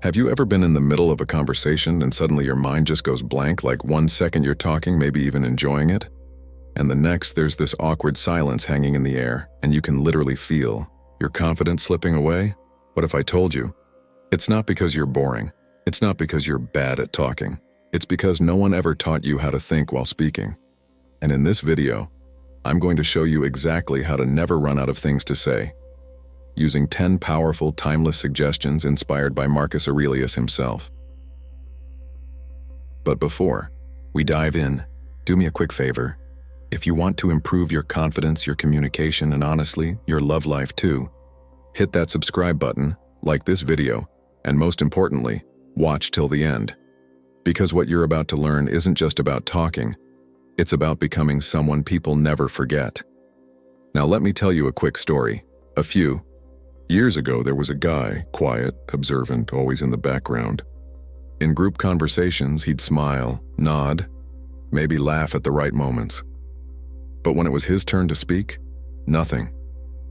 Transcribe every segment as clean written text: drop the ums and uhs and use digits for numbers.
Have you ever been in the middle of a conversation and suddenly your mind just goes blank, like 1 second you're talking, maybe even enjoying it, and the next there's this awkward silence hanging in the air, and you can literally feel your confidence slipping away? What if I told you? It's not because you're boring. It's not because you're bad at talking. It's because no one ever taught you how to think while speaking. And in this video, I'm going to show you exactly how to never run out of things to say, using 10 powerful, timeless suggestions inspired by Marcus Aurelius himself. But before we dive in, do me a quick favor. If you want to improve your confidence, your communication, and honestly, your love life too, hit that subscribe button, like this video, and most importantly, watch till the end. Because what you're about to learn isn't just about talking, it's about becoming someone people never forget. Now let me tell you a quick story. A few years ago, there was a guy, quiet, observant, always in the background. In group conversations, he'd smile, nod, maybe laugh at the right moments. But when it was his turn to speak, nothing.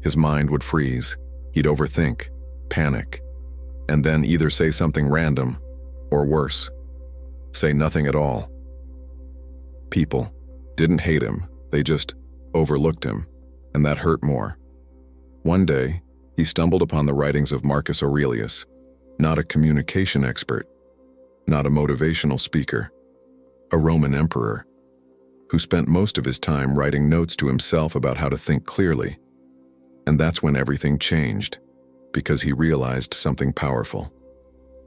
His mind would freeze. He'd overthink, panic, and then either say something random, or worse, say nothing at all. People didn't hate him, they just overlooked him, and that hurt more. One day, he stumbled upon the writings of Marcus Aurelius, not a communication expert, not a motivational speaker, a Roman emperor, who spent most of his time writing notes to himself about how to think clearly. And that's when everything changed, because he realized something powerful.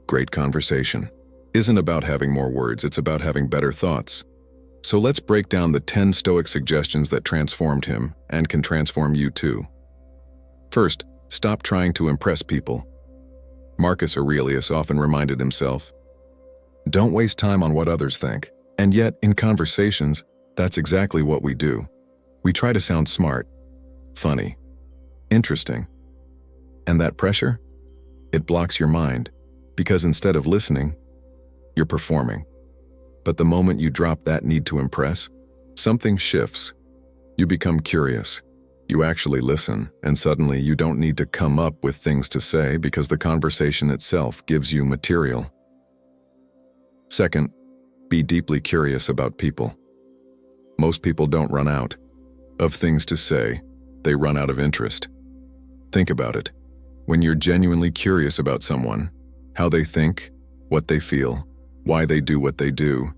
Great conversation isn't about having more words, it's about having better thoughts. So let's break down the 10 Stoic suggestions that transformed him and can transform you too. First, stop trying to impress people. Marcus Aurelius often reminded himself, don't waste time on what others think. And yet, in conversations, that's exactly what we do. We try to sound smart, funny, interesting. And that pressure? It blocks your mind, because instead of listening, you're performing. But the moment you drop that need to impress, something shifts. You become curious. You actually listen, and suddenly you don't need to come up with things to say because the conversation itself gives you material. Second, be deeply curious about people. Most people don't run out of things to say, they run out of interest. Think about it. When you're genuinely curious about someone, how they think, what they feel, why they do what they do,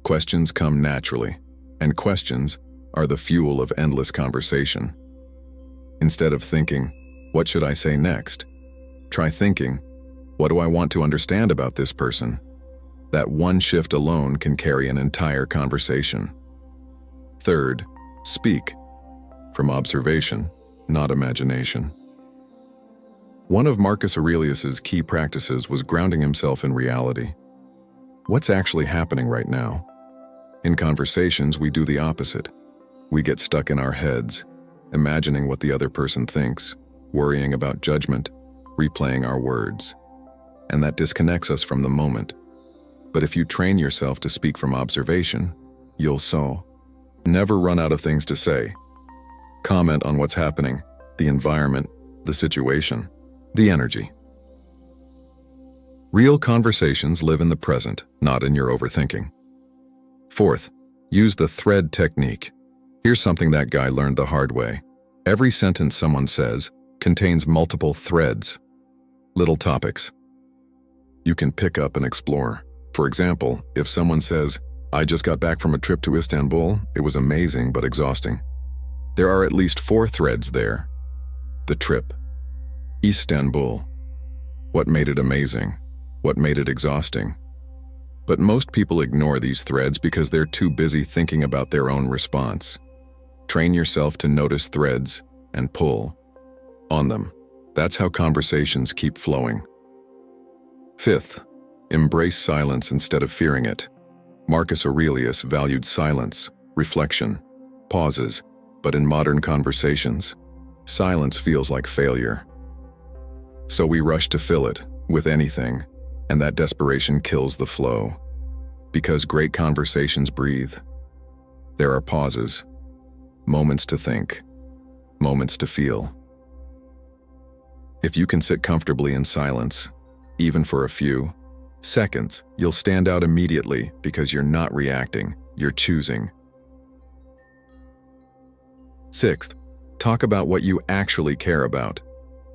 questions come naturally, and questions are the fuel of endless conversation. Instead of thinking, what should I say next? Try thinking, what do I want to understand about this person? That one shift alone can carry an entire conversation. Third, speak from observation, not imagination. One of Marcus Aurelius's key practices was grounding himself in reality. What's actually happening right now? In conversations, we do the opposite. We get stuck in our heads, imagining what the other person thinks, worrying about judgment, replaying our words. And that disconnects us from the moment. But if you train yourself to speak from observation, you'll never run out of things to say. Comment on what's happening, the environment, the situation, the energy. Real conversations live in the present, not in your overthinking. Fourth, use the thread technique. Here's something that guy learned the hard way. Every sentence someone says contains multiple threads, little topics you can pick up and explore. For example, if someone says, I just got back from a trip to Istanbul, it was amazing but exhausting. There are at least 4 threads there. The trip. Istanbul. What made it amazing? What made it exhausting? But most people ignore these threads because they're too busy thinking about their own response. Train yourself to notice threads and pull on them. That's how conversations keep flowing. Fifth, embrace silence instead of fearing it. Marcus Aurelius valued silence, reflection, pauses, but in modern conversations, silence feels like failure. So we rush to fill it with anything, and that desperation kills the flow. Because great conversations breathe. There are pauses, moments to think, moments to feel. If you can sit comfortably in silence, even for a few seconds, you'll stand out immediately because you're not reacting, you're choosing. Sixth, talk about what you actually care about.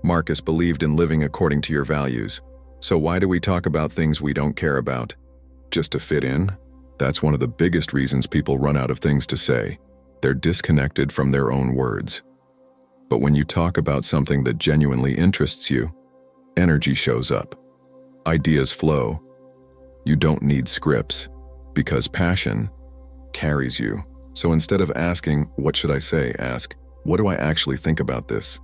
Marcus believed in living according to your values. So why do we talk about things we don't care about? Just to fit in? That's one of the biggest reasons people run out of things to say. They're disconnected from their own words. But when you talk about something that genuinely interests you, energy shows up. Ideas flow. You don't need scripts, because passion carries you. So instead of asking, "What should I say?" ask, "What do I actually think about this?"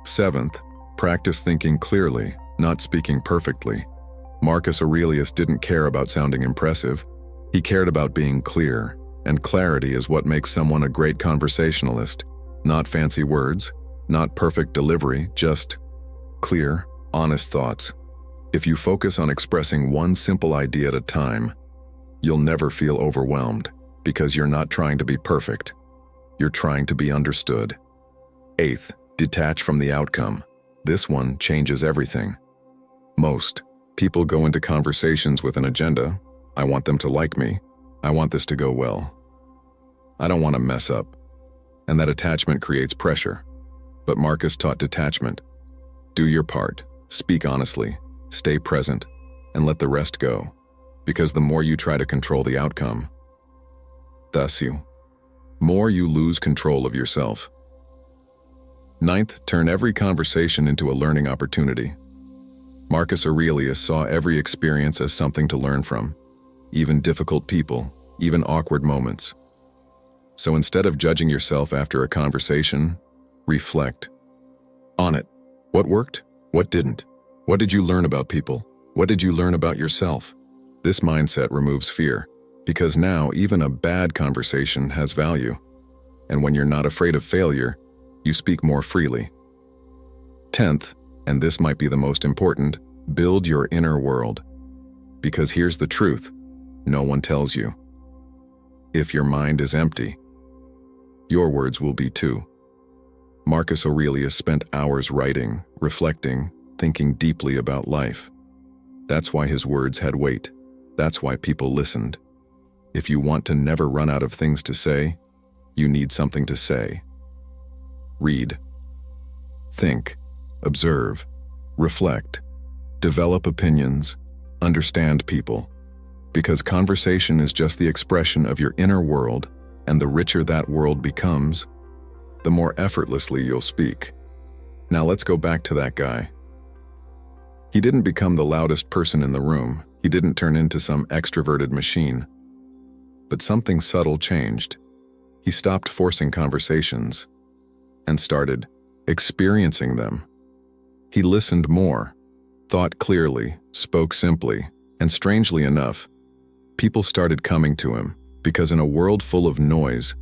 Seventh, practice thinking clearly, not speaking perfectly. Marcus Aurelius didn't care about sounding impressive. He cared about being clear, and clarity is what makes someone a great conversationalist. Not fancy words, not perfect delivery, just clear, honest thoughts. If you focus on expressing one simple idea at a time, you'll never feel overwhelmed, because you're not trying to be perfect. You're trying to be understood. Eighth, detach from the outcome. This one changes everything. Most people go into conversations with an agenda. I want them to like me. I want this to go well. I don't want to mess up. And that attachment creates pressure. But Marcus taught detachment. Do your part, speak honestly, stay present, and let the rest go. Because the more you try to control the outcome, more you lose control of yourself. Ninth, turn every conversation into a learning opportunity. Marcus Aurelius saw every experience as something to learn from, even difficult people, even awkward moments. So instead of judging yourself after a conversation, reflect on it. What worked? What didn't? What did you learn about people? What did you learn about yourself? This mindset removes fear, because now even a bad conversation has value. And when you're not afraid of failure, you speak more freely. 10th, and this might be the most important, build your inner world. Because here's the truth, no one tells you. If your mind is empty, your words will be too. Marcus Aurelius spent hours writing, reflecting, thinking deeply about life. That's why his words had weight. That's why people listened. If you want to never run out of things to say, you need something to say. Read, think, observe, reflect, develop opinions, understand people. Because conversation is just the expression of your inner world, and the richer that world becomes, the more effortlessly you'll speak. Now let's go back to that guy. He didn't become the loudest person in the room. He didn't turn into some extroverted machine. But something subtle changed. He stopped forcing conversations and started experiencing them. He listened more, thought clearly, spoke simply, and strangely enough, people started coming to him because in a world full of noise,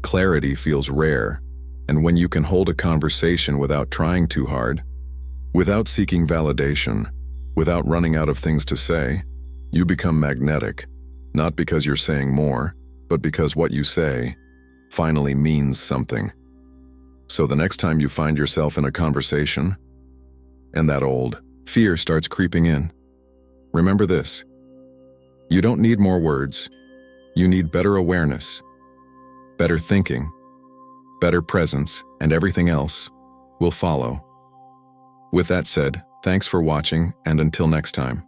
clarity feels rare. And when you can hold a conversation without trying too hard, without seeking validation, without running out of things to say, you become magnetic, not because you're saying more, but because what you say finally means something. So the next time you find yourself in a conversation, and that old fear starts creeping in, remember this: you don't need more words, you need better awareness, better thinking, better presence, and everything else will follow. With that said, thanks for watching, and until next time.